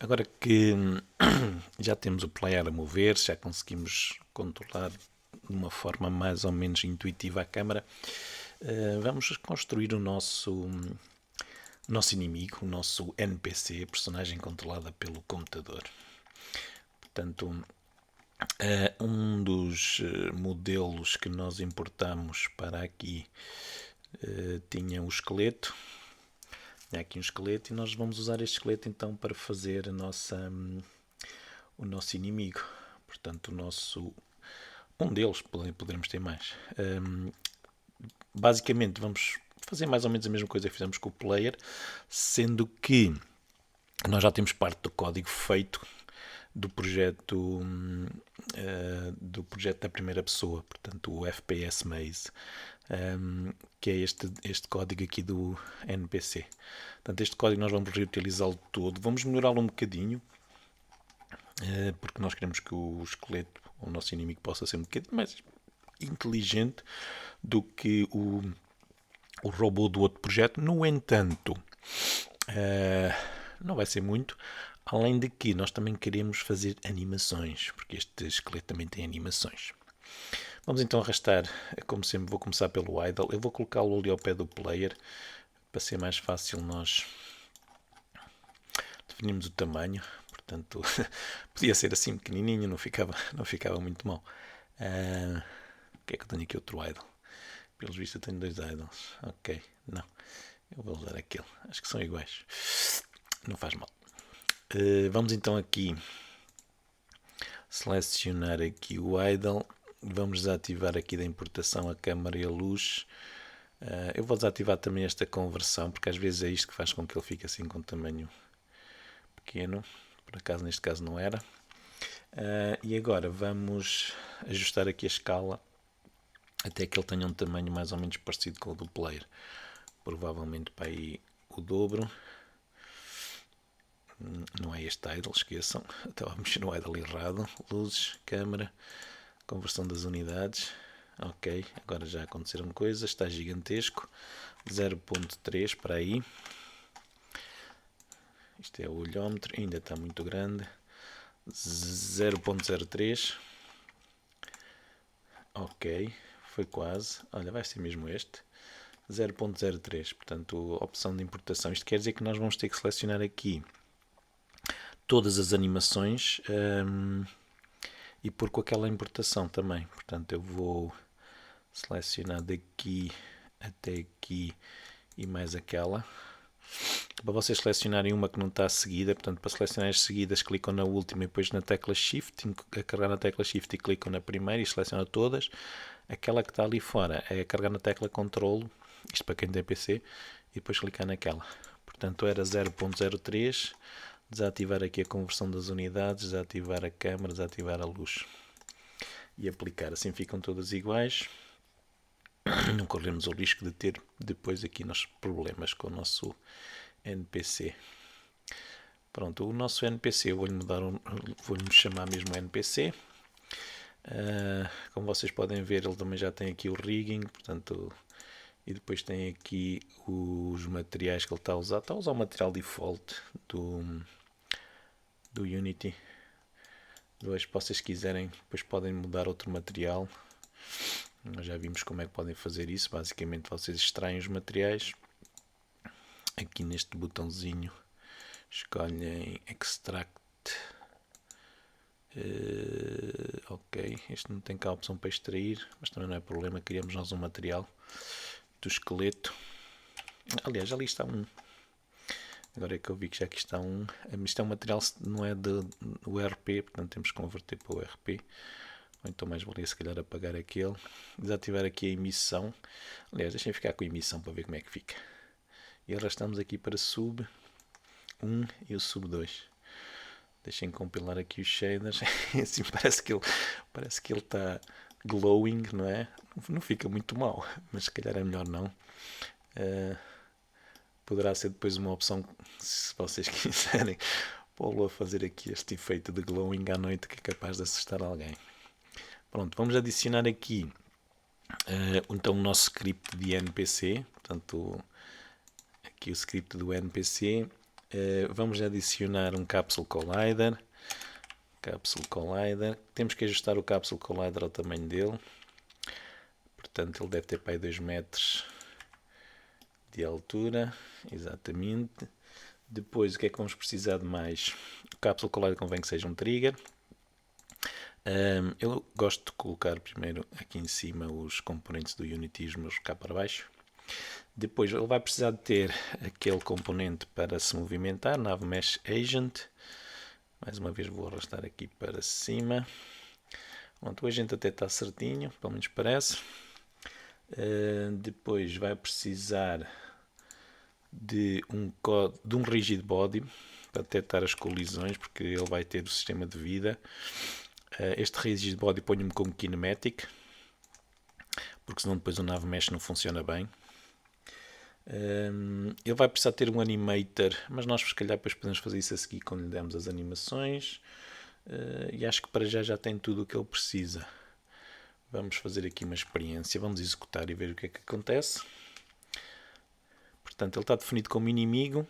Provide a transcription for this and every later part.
Agora que já temos o player a mover, já conseguimos controlar de uma forma mais ou menos intuitiva a câmara, vamos construir o nosso inimigo, o nosso NPC, personagem controlada pelo computador. Portanto, um dos modelos que nós importamos para aqui tinha o esqueleto. Tinha aqui um esqueleto e nós vamos usar este esqueleto então para fazer o nosso inimigo. Portanto, um deles, poderemos ter mais. Basicamente, vamos fazer mais ou menos a mesma coisa que fizemos com o player, sendo que nós já temos parte do código feito do projeto da primeira pessoa, portanto o FPS Maze, que é este código aqui do NPC. Portanto, este código nós vamos reutilizá-lo todo, vamos melhorá-lo um bocadinho, porque nós queremos que o esqueleto, o nosso inimigo, possa ser um bocadinho mais inteligente do que o robô do outro projeto. No entanto, não vai ser muito, além de que nós também queremos fazer animações, porque este esqueleto também tem animações. Vamos então arrastar, como sempre vou começar pelo idle, eu vou colocá-lo ali ao pé do player, para ser mais fácil nós definirmos o tamanho, portanto podia ser assim pequenininho, não ficava muito mal. O que é que eu tenho aqui? Outro idle. Pelos vistos eu tenho dois idols. Ok, não. Eu vou usar aquele. Acho que são iguais. Não faz mal. Vamos então aqui selecionar aqui o idle. Vamos desativar aqui da importação a câmera e a luz. Eu vou desativar também esta conversão, porque às vezes é isto que faz com que ele fique assim com tamanho pequeno. Por acaso neste caso não era. E agora vamos ajustar aqui a escala até que ele tenha um tamanho mais ou menos parecido com o do player. Provavelmente para aí o dobro. Não é este idle, esqueçam. Estava a mexer no idle errado. Luzes, câmera, conversão das unidades. Ok, agora já aconteceram coisas. Está gigantesco. 0.3 para aí. Isto é o olhómetro, ainda está muito grande. 0.03. Ok, foi quase. Olha, vai ser mesmo este. 0.03, portanto, opção de importação. Isto quer dizer que nós vamos ter que selecionar aqui todas as animações e pôr com aquela importação também. Portanto, eu vou selecionar daqui até aqui e mais aquela. Para vocês selecionarem uma que não está seguida, portanto, para selecionar as seguidas, clicam na última e depois na tecla Shift, a carregar na tecla Shift e clicam na primeira e selecionam todas. Aquela que está ali fora é carregar na tecla Ctrl, isto para quem tem PC, e depois clicar naquela. Portanto, era 0.03, desativar aqui a conversão das unidades, desativar a câmera, desativar a luz e aplicar. Assim ficam todas iguais. Não corremos o risco de ter depois aqui nos problemas com o nosso NPC. Pronto, o nosso NPC eu vou-lhe chamar mesmo NPC. Como vocês podem ver, ele também já tem aqui o rigging, portanto, e depois tem aqui os materiais que ele está a usar. Está a usar o material default do Unity. Depois, se vocês quiserem, depois podem mudar outro material. Nós já vimos como é que podem fazer isso. Basicamente, vocês extraem os materiais. Aqui neste botãozinho, escolhem Extract. Ok, este não tem cá a opção para extrair, mas também não é problema. Criamos nós um material do esqueleto. Aliás, ali está um. Agora é que eu vi que já aqui está um. Isto é um material, não é do RP, portanto temos que converter para o RP. Ou então mais valia se calhar apagar aquele. Desativar aqui a emissão. Aliás, deixem ficar com a emissão para ver como é que fica. E arrastamos aqui para sub 1 e o sub 2. Deixem compilar aqui os shaders. Assim parece que ele está glowing, não é? Não fica muito mal, mas se calhar é melhor não. Poderá ser depois uma opção, se vocês quiserem, pô-lo a fazer aqui este efeito de glowing à noite que é capaz de assustar alguém. Pronto, vamos adicionar aqui então o nosso script de NPC. Portanto, aqui o script do NPC. vamos adicionar um Capsule Collider. Temos que ajustar o Capsule Collider ao tamanho dele. Portanto, ele deve ter para aí 2 metros de altura. Exatamente. Depois, o que é que vamos precisar de mais? O Capsule Collider convém que seja um trigger. Eu gosto de colocar primeiro aqui em cima os componentes do Unity, os meus cá para baixo. Depois ele vai precisar de ter aquele componente para se movimentar, Nav Mesh Agent. Mais uma vez vou arrastar aqui para cima. Pronto, o agente até está certinho, pelo menos parece. Depois vai precisar de um rigid body para detectar as colisões, porque ele vai ter o sistema de vida. Este rigid body ponho-me como kinematic, porque senão depois o nav mesh não funciona bem. Ele vai precisar ter um animator, mas nós se calhar depois podemos fazer isso a seguir quando lhe demos as animações. E acho que para já tem tudo o que ele precisa. Vamos fazer aqui uma experiência, vamos executar e ver o que é que acontece. Portanto, ele está definido como inimigo.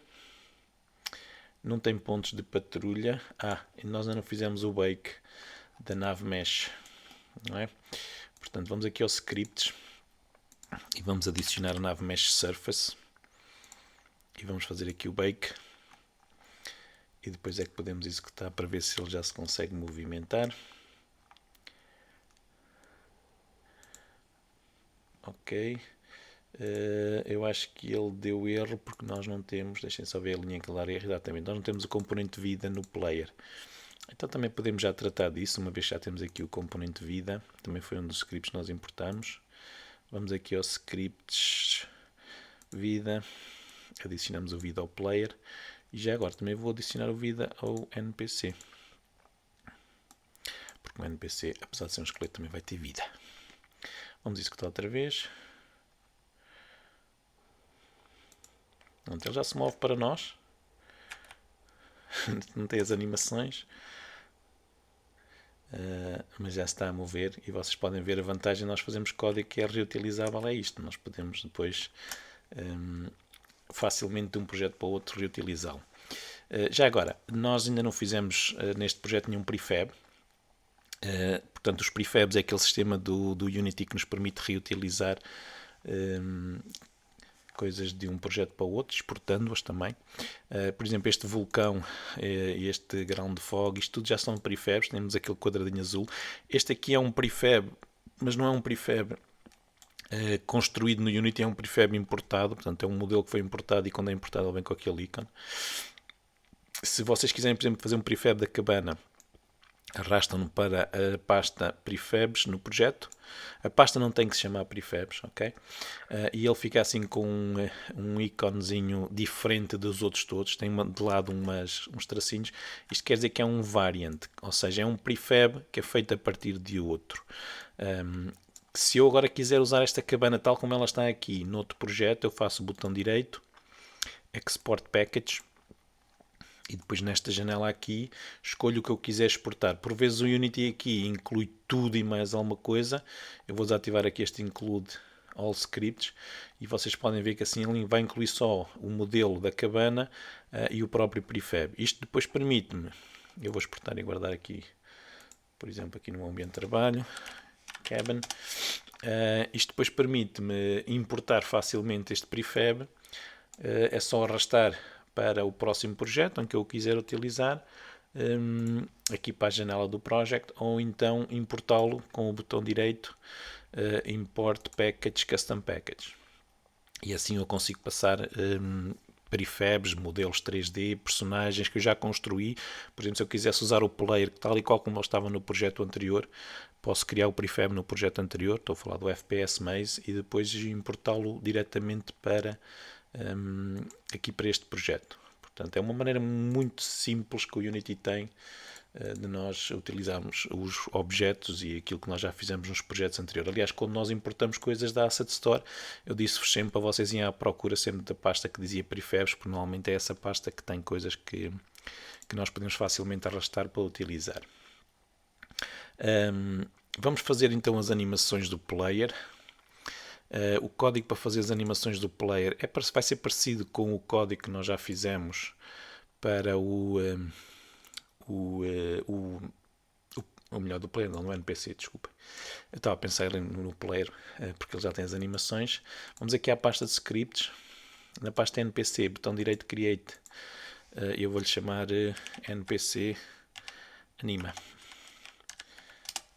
Não tem pontos de patrulha. E nós ainda não fizemos o bake da nav mesh, não é? Portanto, vamos aqui aos scripts e vamos adicionar a nav mesh surface e vamos fazer aqui o bake e depois é que podemos executar para ver se ele já se consegue movimentar. Ok, eu acho que ele deu erro porque nós não temos, deixem só ver a linha que ele dá erro, exatamente, nós não temos o componente vida no player. Então também podemos já tratar disso, uma vez que já temos aqui o componente vida, também foi um dos scripts que nós importamos. Vamos aqui aos scripts vida, adicionamos o vida ao player e já agora também vou adicionar o vida ao NPC. Porque o NPC, apesar de ser um esqueleto, também vai ter vida. Vamos executar outra vez. Pronto, ele já se move para nós. Não tem as animações. Mas já se está a mover e vocês podem ver a vantagem de nós fazermos código que é reutilizável, é isto, nós podemos depois facilmente de um projeto para o outro reutilizá-lo. Já agora, nós ainda não fizemos neste projeto nenhum prefab, portanto os prefabs é aquele sistema do Unity que nos permite reutilizar coisas de um projeto para o outro, exportando-as também. Por exemplo, este vulcão, este ground fog, isto tudo já são prefabs, temos aquele quadradinho azul. Este aqui é um prefab, mas não é um prefab construído no Unity, é um prefab importado, portanto é um modelo que foi importado e quando é importado ele vem com aquele ícone. Se vocês quiserem, por exemplo, fazer um prefab da cabana, arrastam-no para a pasta prefabs no projeto. A pasta não tem que se chamar prefabs, ok? E ele fica assim com um íconezinho diferente dos outros todos. Tem de lado uns tracinhos. Isto quer dizer que é um variant, ou seja, é um prefab que é feito a partir de outro. Se eu agora quiser usar esta cabana tal como ela está aqui no outro projeto, eu faço o botão direito, Export Package, e depois nesta janela aqui escolho o que eu quiser exportar. Por vezes o Unity aqui inclui tudo e mais alguma coisa. Eu vou desativar aqui este Include All Scripts e vocês podem ver que assim ele vai incluir só o modelo da cabana e o próprio prefab. Isto depois permite-me, eu vou exportar e guardar aqui, por exemplo, aqui no ambiente de trabalho, cabin. Isto depois permite-me importar facilmente este prefab. É só arrastar para o próximo projeto em que eu quiser utilizar, aqui para a janela do project, ou então importá-lo com o botão direito, Import Package, Custom Package. E assim eu consigo passar prefabs, modelos 3D, personagens que eu já construí. Por exemplo, se eu quisesse usar o player tal e qual como ele estava no projeto anterior, posso criar o prefab no projeto anterior, estou a falar do FPS Maze, e depois importá-lo diretamente para aqui para este projeto. Portanto, é uma maneira muito simples que o Unity tem de nós utilizarmos os objetos e aquilo que nós já fizemos nos projetos anteriores. Aliás, quando nós importamos coisas da Asset Store, eu disse-vos sempre para vocês irem à procura sempre da pasta que dizia prefabs, porque normalmente é essa pasta que tem coisas que nós podemos facilmente arrastar para utilizar. Vamos fazer então as animações do player. O código para fazer as animações do player vai ser parecido com o código que nós já fizemos para o melhor, do player, não, no NPC, desculpa. Eu estava a pensar no player, porque ele já tem as animações. Vamos aqui à pasta de scripts. Na pasta NPC, botão direito Create. Eu vou-lhe chamar NPC Anima.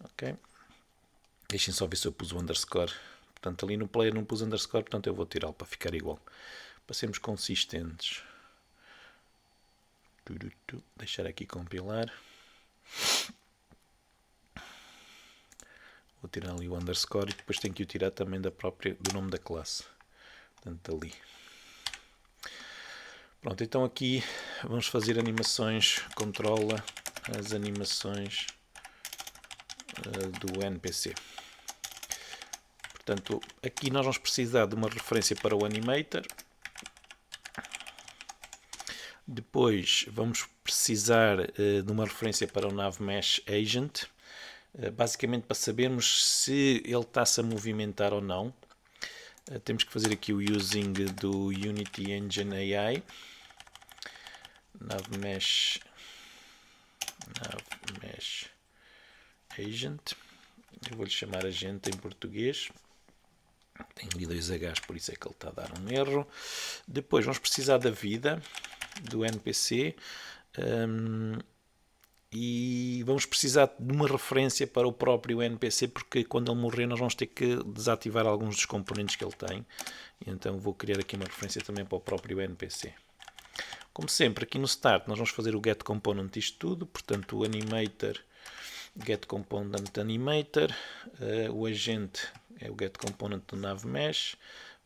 Ok. Deixem só ver se eu pus o underscore. Portanto, ali no player não pus underscore, portanto eu vou tirá-lo para ficar igual. Para sermos consistentes. Deixar aqui compilar. Vou tirar ali o underscore e depois tenho que o tirar também do nome da classe. Portanto, ali. Pronto, então aqui vamos fazer animações. Controla as animações do NPC. Portanto, aqui nós vamos precisar de uma referência para o animator. Depois vamos precisar de uma referência para o NavMesh Agent. Basicamente para sabermos se ele está-se a movimentar ou não. Temos que fazer aqui o using do Unity Engine AI. NavMesh Agent. Eu vou-lhe chamar agente em português. Tem ali 2 H's, por isso é que ele está a dar um erro. Depois vamos precisar da vida do NPC. E vamos precisar de uma referência para o próprio NPC, porque quando ele morrer nós vamos ter que desativar alguns dos componentes que ele tem. Então vou criar aqui uma referência também para o próprio NPC. Como sempre, aqui no Start nós vamos fazer o Get Component disto tudo, portanto o Animator, Get Component Animator, o agente é o Get Component do NavMesh,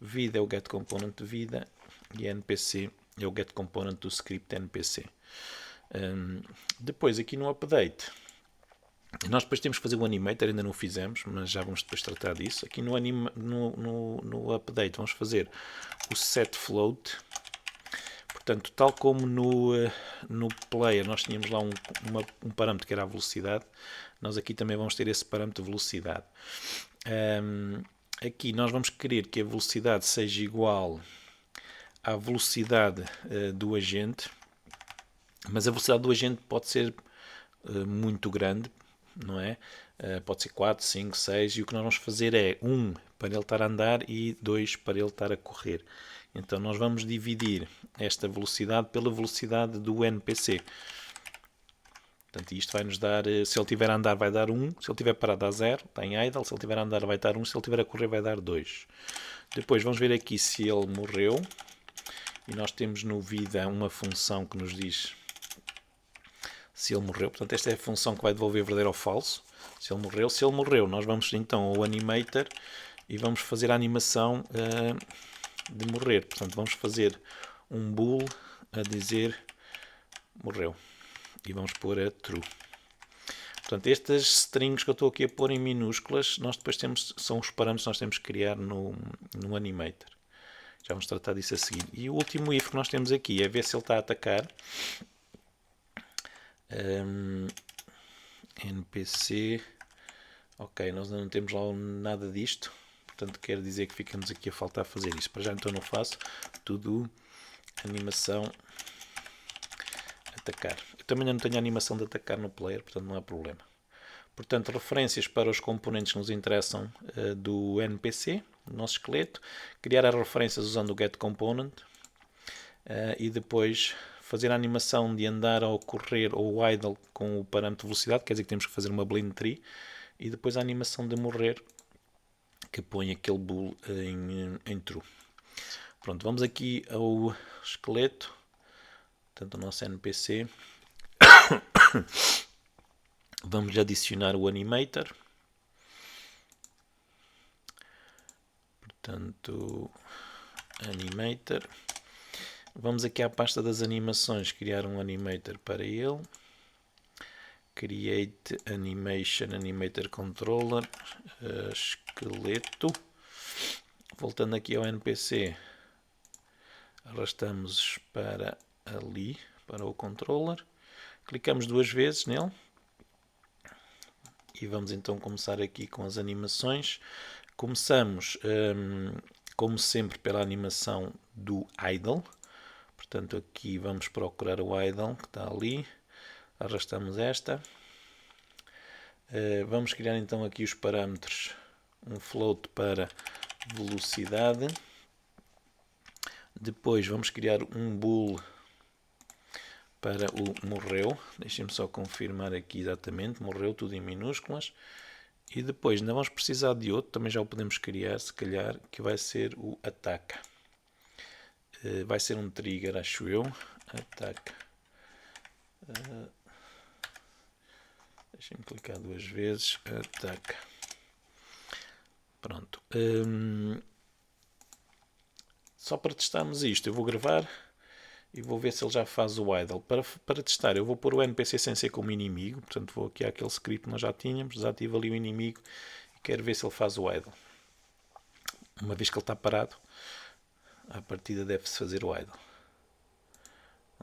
vida é o Get Component de vida e NPC é o Get Component do Script NPC. Depois aqui no Update, nós depois temos que fazer o Animator, ainda não o fizemos, mas já vamos depois tratar disso. Aqui no Update vamos fazer o Set Float. Portanto, tal como no Player nós tínhamos lá um parâmetro que era a velocidade, nós aqui também vamos ter esse parâmetro de velocidade. Aqui nós vamos querer que a velocidade seja igual à velocidade do agente, mas a velocidade do agente pode ser muito grande, não é? Pode ser 4, 5, 6, e o que nós vamos fazer é 1 para ele estar a andar e 2 para ele estar a correr. Então nós vamos dividir esta velocidade pela velocidade do NPC. Portanto, isto vai nos dar, se ele estiver a andar vai dar 1, se ele estiver parado dá 0, está em idle, se ele estiver a andar vai dar 1, se ele estiver a correr vai dar 2. Depois vamos ver aqui se ele morreu, e nós temos no vida uma função que nos diz se ele morreu. Portanto, esta é a função que vai devolver verdadeiro ou falso. Se ele morreu, nós vamos então ao Animator e vamos fazer a animação de morrer. Portanto, vamos fazer um bool a dizer morreu e vamos pôr a true. Portanto, estas strings que eu estou aqui a pôr em minúsculas, nós depois são os parâmetros que nós temos que criar no Animator. Já vamos tratar disso a seguir. E o último if que nós temos aqui é ver se ele está a atacar. NPC. Ok, nós não temos lá nada disto. Portanto, quer dizer que ficamos aqui a faltar fazer isso. Para já então não faço. Tudo animação atacar. Eu também não tenho a animação de atacar no player, portanto não há problema. Portanto, referências para os componentes que nos interessam do NPC, do nosso esqueleto. Criar as referências usando o getComponent. E depois fazer a animação de andar ou correr ou idle com o parâmetro de velocidade, quer dizer que temos que fazer uma blend tree. E depois a animação de morrer, que põe aquele bool em true. Pronto, vamos aqui ao esqueleto, portanto o nosso NPC. Vamos adicionar o Animator. Portanto, Animator. Vamos aqui à pasta das animações, criar um Animator para ele. Create Animation, Animator Controller, esqueleto. Voltando aqui ao NPC, arrastamos para ali, para o controller. Clicamos 2 vezes nele. E vamos então começar aqui com as animações. Começamos, como sempre, pela animação do idle. Portanto, aqui vamos procurar o idle que está ali. Arrastamos esta. Vamos criar então aqui os parâmetros. Um float para velocidade. Depois vamos criar um bool para o morreu. Deixem-me só confirmar aqui exatamente. Morreu, tudo em minúsculas. E depois ainda vamos precisar de outro. Também já o podemos criar, se calhar, que vai ser o ataca. Vai ser um trigger, acho eu. Ataca. Deixem-me clicar 2 vezes. Ataca. Pronto. Só para testarmos isto, eu vou gravar e vou ver se ele já faz o idle. Para testar, eu vou pôr o NPC sem ser como inimigo. Portanto, vou aqui àquele script que nós já tínhamos. Desativo ali o inimigo e quero ver se ele faz o idle. Uma vez que ele está parado, à partida deve-se fazer o idle.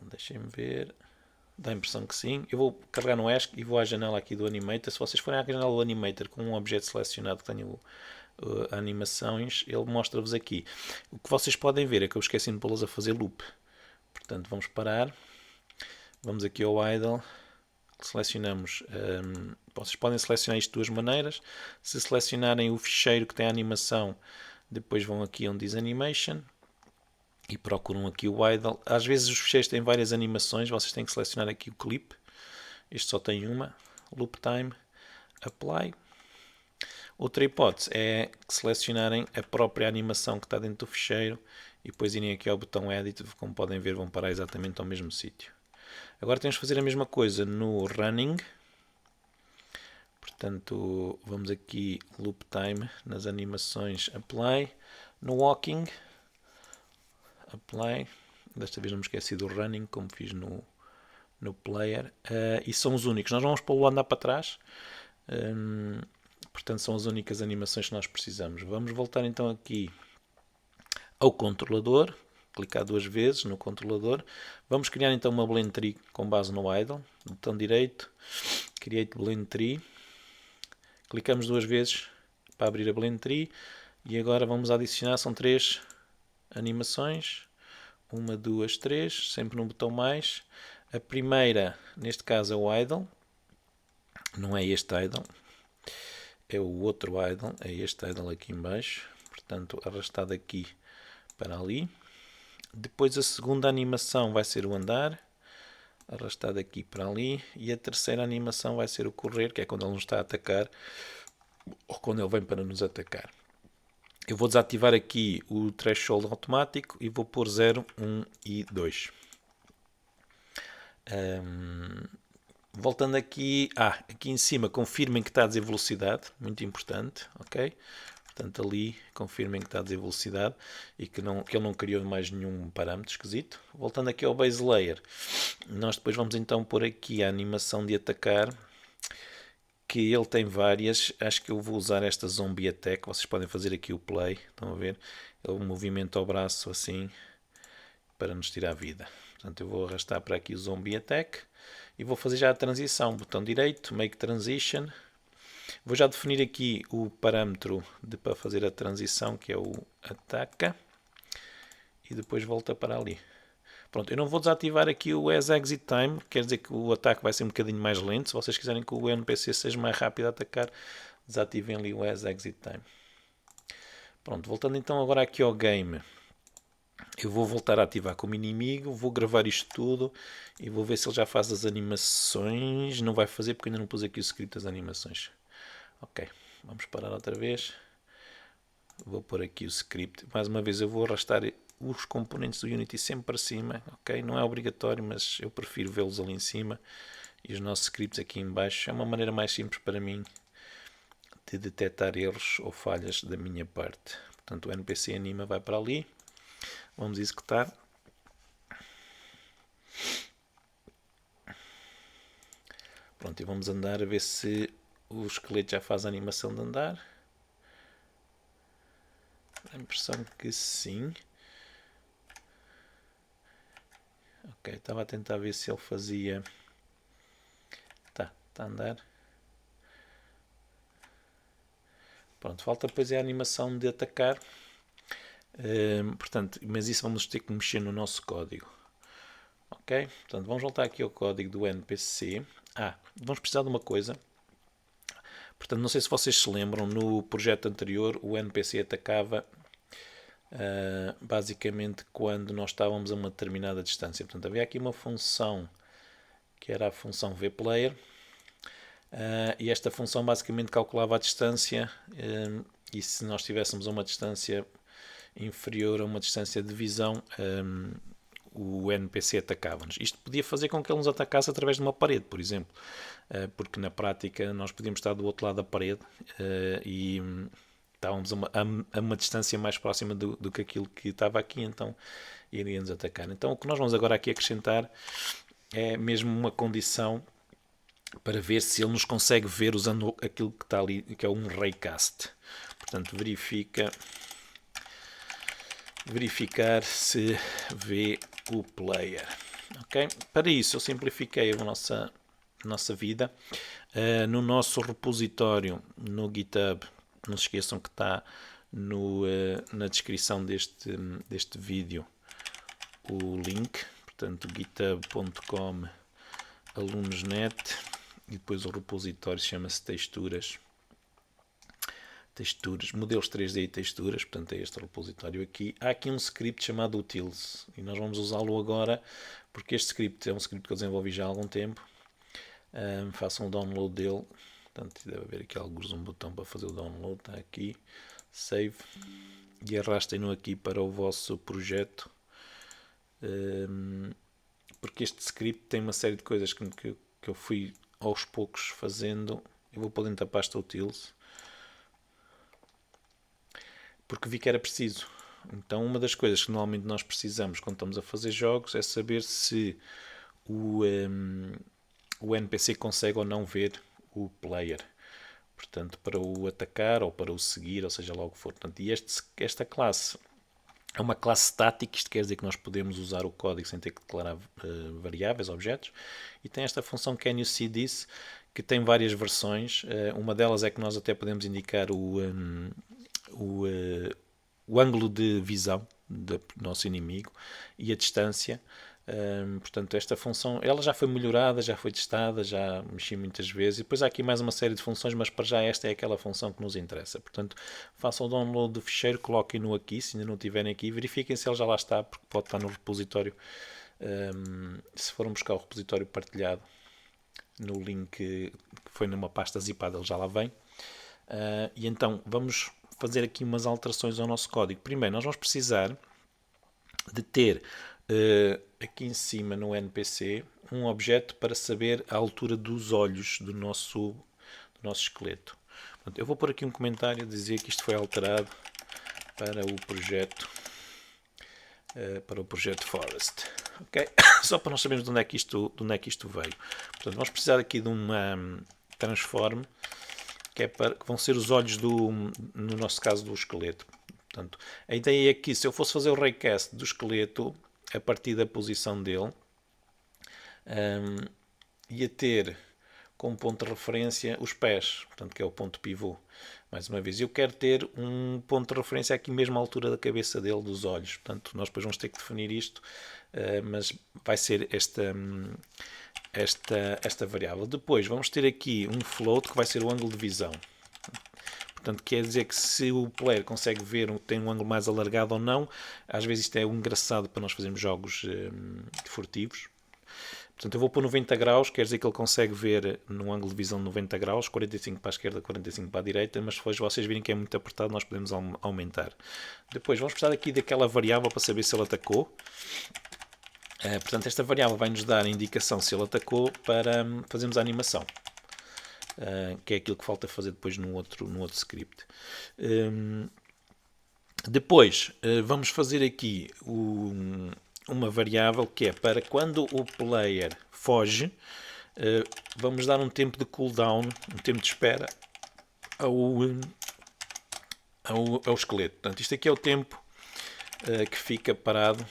Deixem-me ver. Dá a impressão que sim. Eu vou carregar no ESC e vou à janela aqui do Animator. Se vocês forem à janela do Animator com um objeto selecionado que tenha animações, ele mostra-vos aqui. O que vocês podem ver é que eu esqueci de pô-los a fazer loop. Portanto, vamos parar. Vamos aqui ao idle. Selecionamos. Vocês podem selecionar isto de duas maneiras. Se selecionarem o ficheiro que tem a animação, depois vão aqui onde diz Animation e procuram aqui o idle. Às vezes os ficheiros têm várias animações, vocês têm que selecionar aqui o clip. Este só tem uma. Loop Time, Apply. Outra hipótese é selecionarem a própria animação que está dentro do ficheiro e depois irem aqui ao botão Edit. Como podem ver, vão parar exatamente ao mesmo sítio. Agora temos que fazer a mesma coisa no Running. Portanto, vamos aqui Loop Time, nas animações Apply. No Walking, Apply. Desta vez não me esqueci do Running, como fiz no Player. E são os únicos. Nós vamos pô-lo a andar para trás. Portanto, são as únicas animações que nós precisamos. Vamos voltar então aqui ao controlador. Clicar 2 vezes no controlador. Vamos criar então uma blend tree com base no idle. Botão direito, Create Blend Tree. Clicamos 2 vezes para abrir a blend tree. E agora vamos adicionar, são 3 animações. 1, 2, 3, sempre no botão mais. A primeira, neste caso, é o idle. Não é este idle. É o outro idle. É este idle aqui em baixo. Portanto, arrastado aqui para ali. Depois a segunda animação vai ser o andar, arrastado aqui para ali, e a terceira animação vai ser o correr, que é quando ele nos está a atacar, ou quando ele vem para nos atacar. Eu vou desativar aqui o threshold automático e vou pôr 0, 1 e 2. Voltando aqui, aqui em cima confirmem que está a dizer velocidade, muito importante, ok? Portanto, ali confirmem que está a dizer velocidade e que ele não criou mais nenhum parâmetro esquisito. Voltando aqui ao Base Layer, nós depois vamos então pôr aqui a animação de atacar, que ele tem várias. Acho que eu vou usar esta Zombie Attack. Vocês podem fazer aqui o play, estão a ver? Ele movimenta o braço assim para nos tirar a vida. Portanto, eu vou arrastar para aqui o Zombie Attack e vou fazer já a transição. Botão direito, Make Transition. Vou já definir aqui o parâmetro para fazer a transição, que é o ataca, e depois volta para ali. Pronto, eu não vou desativar aqui o As Exit Time, quer dizer que o ataque vai ser um bocadinho mais lento. Se vocês quiserem que o NPC seja mais rápido a atacar, desativem ali o As Exit Time. Pronto, voltando então agora aqui ao game. Eu vou voltar a ativar como inimigo, vou gravar isto tudo e vou ver se ele já faz as animações. Não vai fazer porque ainda não pus aqui o script das animações. Ok, vamos parar outra vez. Vou pôr aqui o script. Mais uma vez eu vou arrastar os componentes do Unity sempre para cima. Ok, não é obrigatório, mas eu prefiro vê-los ali em cima. E os nossos scripts aqui em baixo. É uma maneira mais simples para mim de detectar erros ou falhas da minha parte. Portanto, o NPC anima vai para ali. Vamos executar. Pronto, e vamos andar a ver se o esqueleto já faz a animação de andar. Dá a impressão que sim. Ok, estava a tentar ver se ele fazia. Está a andar. Pronto, falta depois a animação de atacar. Portanto, mas isso vamos ter que mexer no nosso código. Ok? Portanto, vamos voltar aqui ao código do NPC. Vamos precisar de uma coisa. Portanto, não sei se vocês se lembram, no projeto anterior o NPC atacava basicamente quando nós estávamos a uma determinada distância. Portanto, havia aqui uma função que era a função vPlayer e esta função basicamente calculava a distância e se nós estivéssemos a uma distância inferior a uma distância de visão, o NPC atacava-nos. Isto podia fazer com que ele nos atacasse através de uma parede, por exemplo, porque na prática nós podíamos estar do outro lado da parede e estávamos a uma distância mais próxima do que aquilo que estava aqui, então iria-nos atacar. Então o que nós vamos agora aqui acrescentar é mesmo uma condição para ver se ele nos consegue ver usando aquilo que está ali, que é um raycast. Portanto, verificar se vê o player. Okay? Para isso, eu simplifiquei a nossa vida. No nosso repositório no GitHub, não se esqueçam que está na descrição deste vídeo o link, portanto github.com/alunosnet, e depois o repositório chama-se texturas, modelos 3D e texturas, portanto é este repositório aqui. Há aqui um script chamado utils e nós vamos usá-lo agora porque este script é um script que eu desenvolvi já há algum tempo. Façam o download dele, portanto deve haver aqui alguns um botão para fazer o download, está aqui, save, e arrastem-no aqui para o vosso projeto, porque este script tem uma série de coisas que eu fui aos poucos fazendo. Eu vou pôr dentro da pasta utils porque vi que era preciso. Então uma das coisas que normalmente nós precisamos quando estamos a fazer jogos é saber se o NPC consegue ou não ver o player, portanto, para o atacar ou para o seguir, ou seja lá o que for. Portanto, e esta classe é uma classe estática, isto quer dizer que nós podemos usar o código sem ter que declarar variáveis, objetos, e tem esta função can you see this, que tem várias versões. Uma delas é que nós até podemos indicar o ângulo de visão do nosso inimigo e a distância. Portanto, esta função ela já foi melhorada, já foi testada, já mexi muitas vezes. E depois há aqui mais uma série de funções, mas para já esta é aquela função que nos interessa. Portanto, façam o download do ficheiro, coloquem-no aqui, se ainda não tiverem aqui, verifiquem se ele já lá está, porque pode estar no repositório. Se forem buscar o repositório partilhado no link que foi numa pasta zipada, ele já lá vem. E então, vamos fazer aqui umas alterações ao nosso código. Primeiro, nós vamos precisar de ter aqui em cima no NPC um objeto para saber a altura dos olhos do nosso esqueleto. Portanto, eu vou pôr aqui um comentário a dizer que isto foi alterado para o projeto Forest. Okay? Só para nós sabermos de onde é que isto veio. Portanto, vamos precisar aqui de uma transform que vão ser os olhos no nosso caso do esqueleto. Portanto, a ideia é que se eu fosse fazer o raycast do esqueleto a partir da posição dele, ia ter como ponto de referência os pés, portanto, que é o ponto pivô. Mais uma vez, eu quero ter um ponto de referência aqui mesmo à altura da cabeça dele, dos olhos. Portanto, nós depois vamos ter que definir isto, mas vai ser esta variável. Depois vamos ter aqui um float que vai ser o ângulo de visão. Portanto, quer dizer que se o player consegue ver, tem um ângulo mais alargado ou não, às vezes isto é engraçado para nós fazermos jogos furtivos. Portanto, eu vou pôr 90 graus, quer dizer que ele consegue ver num ângulo de visão de 90 graus, 45 para a esquerda, 45 para a direita, mas depois vocês virem que é muito apertado, nós podemos aumentar. Depois vamos precisar aqui daquela variável para saber se ele atacou. Portanto, esta variável vai nos dar a indicação se ele atacou para fazermos a animação. Que é aquilo que falta fazer depois no outro script. Depois vamos fazer aqui uma variável que é para quando o player foge, vamos dar um tempo de cooldown, um tempo de espera ao esqueleto. Portanto, isto aqui é o tempo que fica parado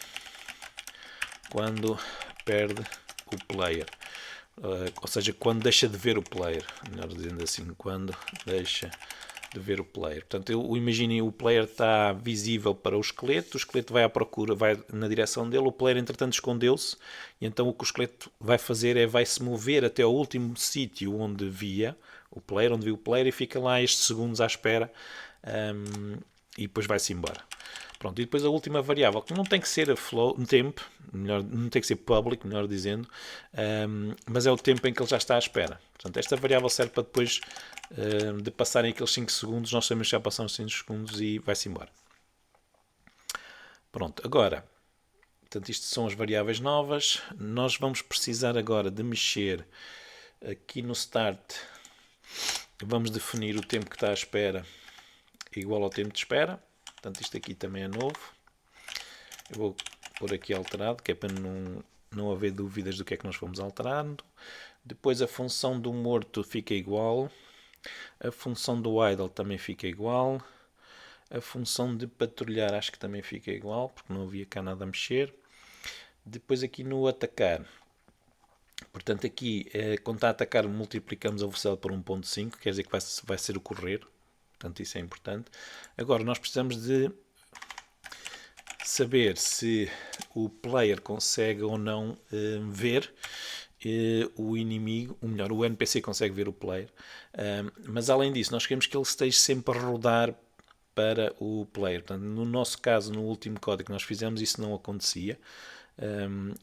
quando perde o player. Ou seja, quando deixa de ver o player, melhor dizendo assim, quando deixa de ver o player. Portanto, imaginem, o player está visível para o esqueleto vai à procura, vai na direção dele, o player entretanto escondeu-se, e então o que o esqueleto vai fazer é vai se mover até ao último sítio onde via o player, onde viu o player, e fica lá estes segundos à espera, e depois vai-se embora. Pronto, e depois a última variável, que não tem que ser a float, tempo, melhor, não tem que ser public, melhor dizendo, mas é o tempo em que ele já está à espera. Portanto, esta variável serve para depois de passarem aqueles 5 segundos, nós sabemos que já passaram 5 segundos e vai-se embora. Pronto, agora, portanto, isto são as variáveis novas. Nós vamos precisar agora de mexer aqui no start. Vamos definir o tempo que está à espera igual ao tempo de espera. Portanto, isto aqui também é novo. Eu vou pôr aqui alterado, que é para não haver dúvidas do que é que nós fomos alterando. Depois a função do morto fica igual. A função do idle também fica igual. A função de patrulhar acho que também fica igual, porque não havia cá nada a mexer. Depois aqui no atacar. Portanto, aqui, quando está a atacar, multiplicamos a velocidade por 1.5, quer dizer que vai ser o correr. Portanto, isso é importante. Agora, nós precisamos de saber se o player consegue ou não ver o inimigo, ou melhor, o NPC consegue ver o player. Mas, além disso, nós queremos que ele esteja sempre a rodar para o player. Portanto, no nosso caso, no último código que nós fizemos, isso não acontecia.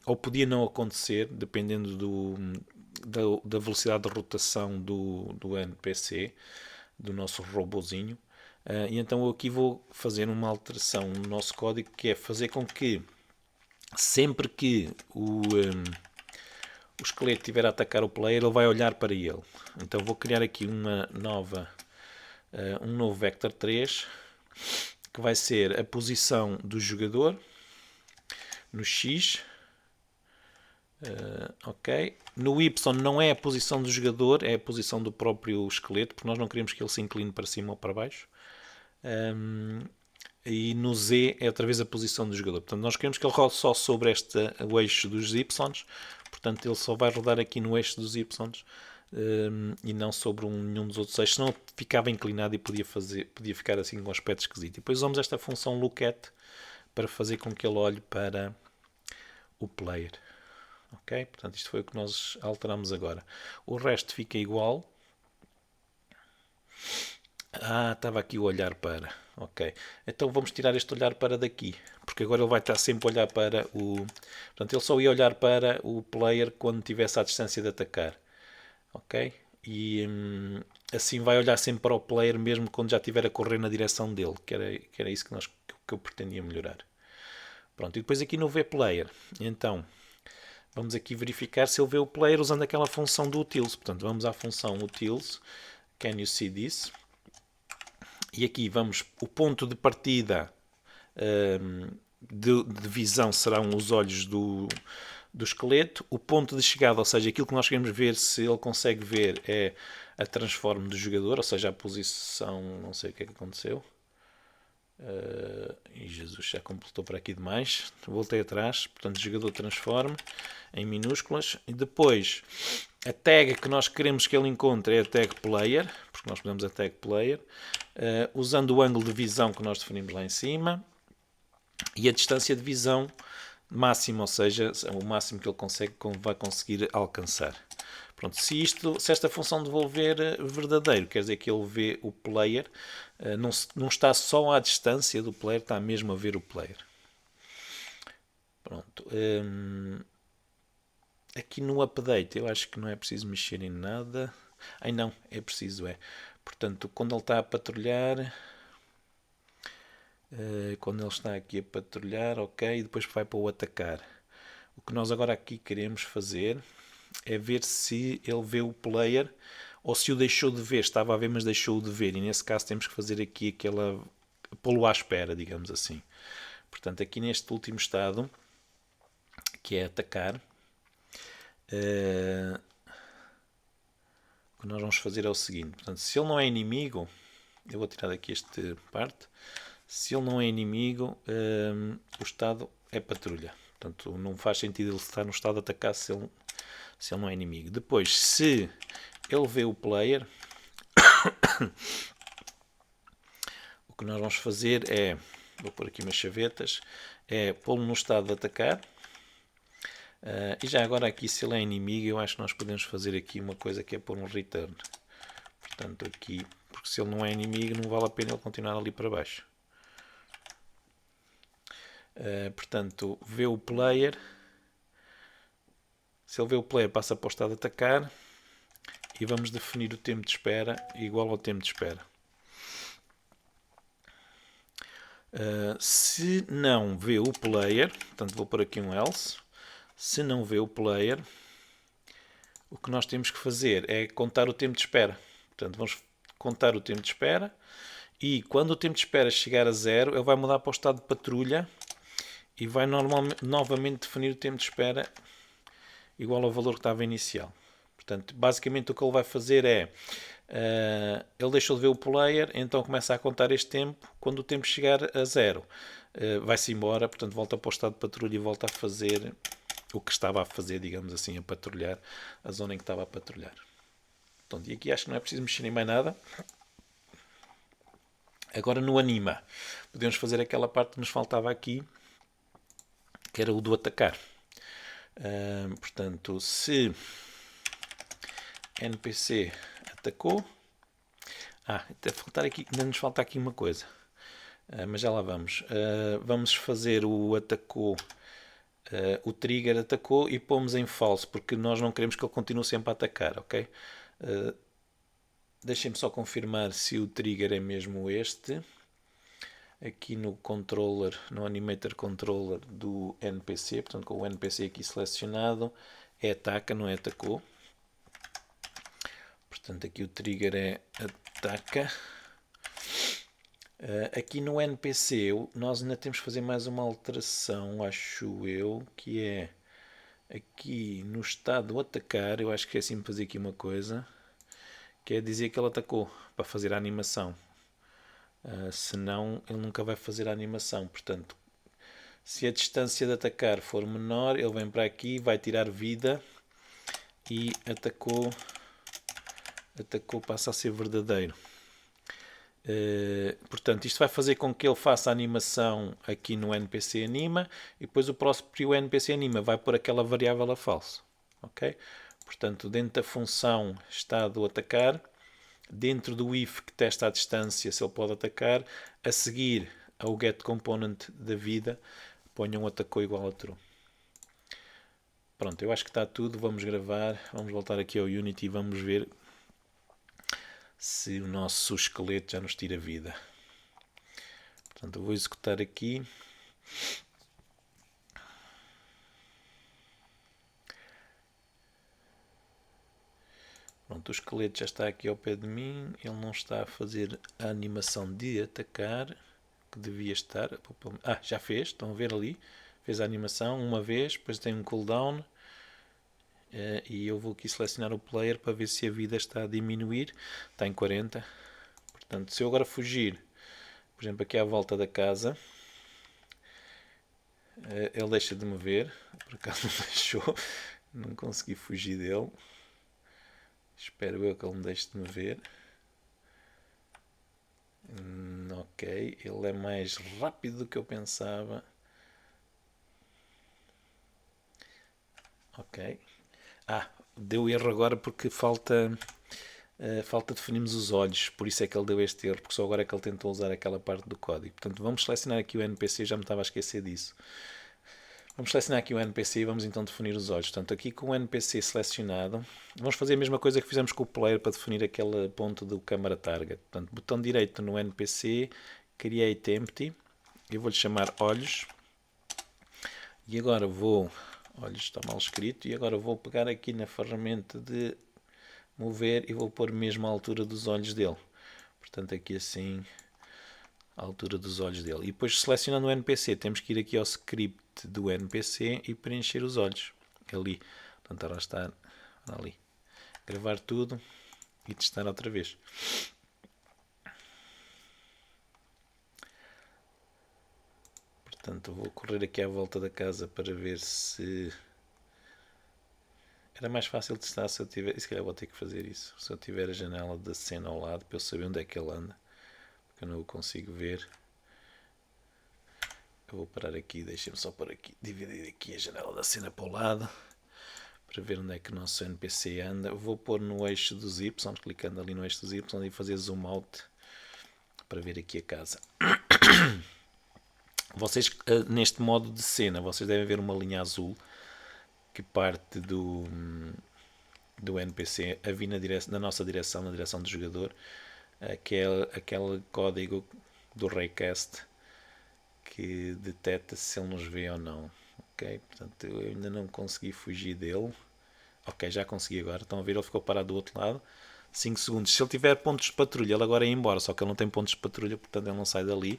Ou podia não acontecer, dependendo da velocidade de rotação do NPC, do nosso robozinho. E então eu aqui vou fazer uma alteração no nosso código, que é fazer com que sempre que o esqueleto estiver a atacar o player, ele vai olhar para ele. Então vou criar aqui um novo vector 3, que vai ser a posição do jogador no X. Ok. No Y não é a posição do jogador, é a posição do próprio esqueleto, porque nós não queremos que ele se incline para cima ou para baixo. E no Z é outra vez a posição do jogador. Portanto, nós queremos que ele rode só sobre o eixo dos Y. Portanto, ele só vai rodar aqui no eixo dos Y e não sobre nenhum dos outros eixos. Senão ficava inclinado e podia ficar assim com um aspecto esquisito. E depois usamos esta função lookAt para fazer com que ele olhe para o player. Ok? Portanto, isto foi o que nós alteramos agora. O resto fica igual. Estava aqui o olhar para. Ok. Então vamos tirar este olhar para daqui. Porque agora ele vai estar sempre a olhar para o... Portanto, ele só ia olhar para o player quando estivesse à distância de atacar. Ok? E assim vai olhar sempre para o player mesmo quando já estiver a correr na direção dele. Que era isso que eu pretendia melhorar. Pronto. E depois aqui no vPlayer. Então, vamos aqui verificar se ele vê o player usando aquela função do utils. Portanto, vamos à função utils. Can you see this? E aqui vamos, o ponto de partida de visão serão os olhos do esqueleto. O ponto de chegada, ou seja, aquilo que nós queremos ver, se ele consegue ver, é a transform do jogador, ou seja, a posição, não sei o que é que aconteceu. E Jesus, já completou para aqui demais. Voltei atrás, portanto, jogador transform em minúsculas. E depois, a tag que nós queremos que ele encontre é a tag player, porque nós podemos a tag player, usando o ângulo de visão que nós definimos lá em cima, e a distância de visão máxima, ou seja, o máximo que ele vai conseguir alcançar. Pronto, se esta função devolver verdadeiro, quer dizer que ele vê o player, não está só à distância do player, está mesmo a ver o player. Pronto. Aqui no update eu acho que não é preciso mexer em nada. Ai não, é preciso, é. Portanto, quando ele está a patrulhar, ok, e depois vai para o atacar. O que nós agora aqui queremos fazer é ver se ele vê o player ou se o deixou de ver. Estava a ver, mas deixou de ver. E nesse caso temos que fazer aqui pô-lo à espera, digamos assim. Portanto, aqui neste último estado, que é atacar, o que nós vamos fazer é o seguinte. Portanto, se ele não é inimigo, eu vou tirar daqui esta parte. Se ele não é inimigo, o estado é patrulha. Portanto, não faz sentido ele estar no estado de atacar se ele não é inimigo. Depois, se ele vê o player, O que nós vamos fazer é, vou pôr aqui umas chavetas, é pô-lo no estado de atacar. E já agora aqui, se ele é inimigo, eu acho que nós podemos fazer aqui uma coisa que é pôr um return. Portanto aqui, porque se ele não é inimigo não vale a pena ele continuar ali para baixo. Portanto, vê o player. Se ele vê o player, passa para o estado de atacar. E vamos definir o tempo de espera igual ao tempo de espera. Se não vê o player, portanto vou pôr aqui um else. Se não vê o player, o que nós temos que fazer é contar o tempo de espera. Portanto, vamos contar o tempo de espera e quando o tempo de espera chegar a 0, ele vai mudar para o estado de patrulha e vai novamente definir o tempo de espera igual ao valor que estava inicial. Portanto, basicamente o que ele vai fazer é, ele deixou de ver o player, então começa a contar este tempo. Quando o tempo chegar a 0, vai-se embora, portanto volta para o estado de patrulha e volta a fazer o que estava a fazer, digamos assim, a patrulhar a zona em que estava a patrulhar. Portanto, e aqui acho que não é preciso mexer em mais nada. Agora no anima, podemos fazer aquela parte que nos faltava aqui, que era o do atacar. Portanto, se NPC atacou, ainda nos falta aqui uma coisa, mas já lá vamos. Vamos fazer o atacou, o trigger atacou e pomos em false, porque nós não queremos que ele continue sempre a atacar, ok? Deixem-me só confirmar se o trigger é mesmo este. Aqui no controller, no animator controller do NPC, portanto com o NPC aqui selecionado, é ataca, não é atacou. Portanto aqui o trigger é ataca. Aqui no NPC nós ainda temos que fazer mais uma alteração, acho eu, que é aqui no estado atacar, eu acho que é assim fazer aqui uma coisa, que é dizer que ele atacou, para fazer a animação. Senão ele nunca vai fazer a animação. Portanto, se a distância de atacar for menor, ele vem para aqui, vai tirar vida e atacou passa a ser verdadeiro. Portanto, isto vai fazer com que ele faça a animação aqui no NPC anima e depois o próprio NPC anima vai pôr aquela variável a falso. Ok? Portanto, dentro da função estado atacar, dentro do if que testa a distância se ele pode atacar, a seguir ao getComponent da vida, ponham atacou igual a true. Pronto, eu acho que está tudo. Vamos gravar, vamos voltar aqui ao Unity e vamos ver se o nosso esqueleto já nos tira vida. Portanto, eu vou executar aqui. Pronto, o esqueleto já está aqui ao pé de mim. Ele não está a fazer a animação de atacar, que devia estar. Já fez, estão a ver ali. Fez a animação uma vez, depois tem um cooldown. E eu vou aqui selecionar o player para ver se a vida está a diminuir. Está em 40. Portanto, se eu agora fugir, por exemplo, aqui à volta da casa, ele deixa de me ver. Por acaso não deixou. Não consegui fugir dele. Espero eu que ele me deixe de me ver. Ok, ele é mais rápido do que eu pensava. Ok. Deu erro agora porque falta definirmos os olhos, por isso é que ele deu este erro, porque só agora é que ele tentou usar aquela parte do código. Portanto, vamos selecionar aqui o NPC, já me estava a esquecer disso. Vamos selecionar aqui o NPC e vamos então definir os olhos. Portanto, aqui com o NPC selecionado, vamos fazer a mesma coisa que fizemos com o player para definir aquele ponto do camera target. Portanto, botão direito no NPC, Create Empty, eu vou-lhe chamar olhos. E agora olhos está mal escrito, e agora vou pegar aqui na ferramenta de mover e vou pôr mesmo a altura dos olhos dele. Portanto, aqui assim, a altura dos olhos dele. E depois, selecionando o NPC, temos que ir aqui ao script do NPC e preencher os olhos. Ali. Portanto, ela está ali. Gravar tudo e testar outra vez. Portanto, vou correr aqui à volta da casa para ver se... Era mais fácil testar se eu tiver... Se calhar vou ter que fazer isso. Se eu tiver a janela da cena ao lado para eu saber onde é que ele anda. Porque que eu não o consigo ver. Eu vou parar aqui, deixem-me só por aqui, dividir aqui a janela da cena para o lado, para ver onde é que o nosso NPC anda. Eu vou pôr no eixo dos Y, clicando ali no eixo dos Y e fazer zoom out para ver aqui a casa. Vocês, neste modo de cena, vocês devem ver uma linha azul que parte do NPC a vir na nossa direção, na direção do jogador, que é aquele código do Raycast que detecta se ele nos vê ou não. Ok, portanto eu ainda não consegui fugir dele. Ok, já consegui agora. Estão a ver, ele ficou parado do outro lado. 5 segundos. Se ele tiver pontos de patrulha, ele agora é embora, só que ele não tem pontos de patrulha, portanto ele não sai dali.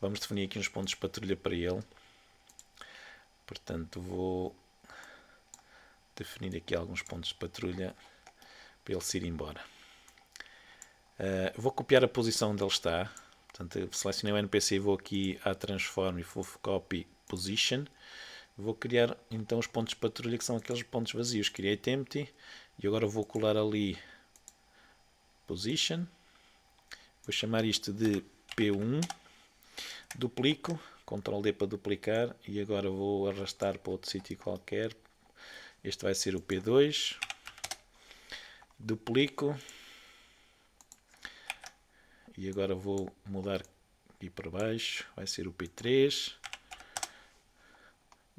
Vamos definir aqui uns pontos de patrulha para ele. Portanto vou definir aqui alguns pontos de patrulha para ele se ir embora. Vou copiar a posição onde ele está. Portanto, selecionei o NPC e vou aqui à Transform e vou Copy Position. Vou criar então os pontos de patrulha, que são aqueles pontos vazios. Criei Empty e agora vou colar ali Position. Vou chamar isto de P1. Duplico, Ctrl D para duplicar e agora vou arrastar para outro sítio qualquer. Este vai ser o P2. Duplico. E agora vou mudar aqui para baixo, vai ser o P3.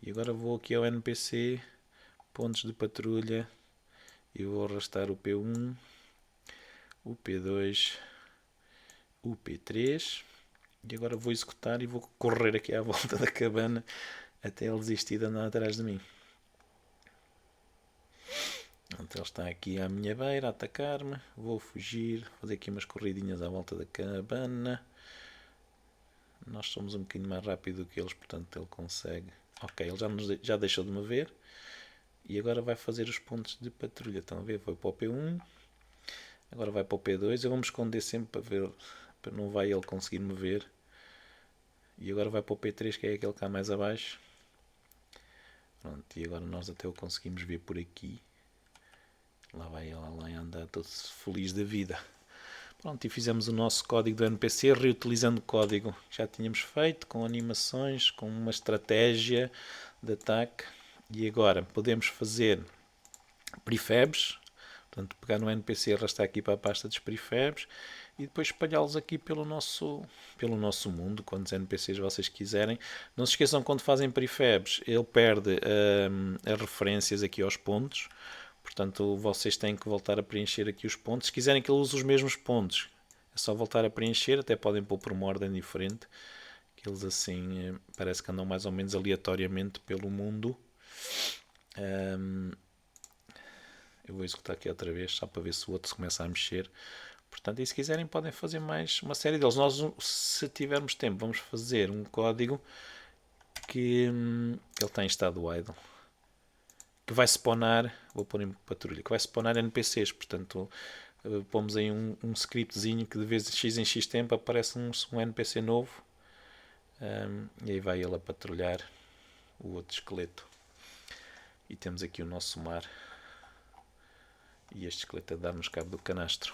E agora vou aqui ao NPC, pontos de patrulha, e vou arrastar o P1, o P2, o P3. E agora vou executar e vou correr aqui à volta da cabana até ele desistir de andar atrás de mim. Então ele está aqui à minha beira a atacar-me. Vou fugir, fazer aqui umas corridinhas à volta da cabana. Nós somos um bocadinho mais rápido que eles, portanto ele consegue. Ok, ele já deixou de me ver. E agora vai fazer os pontos de patrulha. Estão a ver? Foi para o P1. Agora vai para o P2. Eu vou me esconder sempre para ver, para não vai ele conseguir me ver. E agora vai para o P3, que é aquele cá mais abaixo. Pronto, e agora nós até o conseguimos ver por aqui. Lá vai ele lá andar todo feliz da vida. Pronto, e fizemos o nosso código do NPC, reutilizando o código que já tínhamos feito, com animações, com uma estratégia de ataque. E agora podemos fazer prefabs, portanto pegar no NPC e arrastar aqui para a pasta dos prefabs e depois espalhá-los aqui pelo nosso mundo, quantos NPCs vocês quiserem. Não se esqueçam, quando fazem prefabs, ele perde as referências aqui aos pontos. Portanto, vocês têm que voltar a preencher aqui os pontos. Se quiserem que ele use os mesmos pontos, é só voltar a preencher. Até podem pôr por uma ordem diferente, que eles assim parece que andam mais ou menos aleatoriamente pelo mundo. Eu vou executar aqui outra vez, só para ver se o outro se começa a mexer. Portanto, e se quiserem podem fazer mais uma série deles. Nós, se tivermos tempo, vamos fazer um código que ele está em estado idle, que vai spawnar, vou pôr em patrulha, que vai spawnar NPCs. Portanto, pomos aí um scriptzinho que de vez em x tempo aparece um NPC novo, e aí vai ele a patrulhar o outro esqueleto. E temos aqui o nosso mar e este esqueleto a dar-nos cabo do canastro.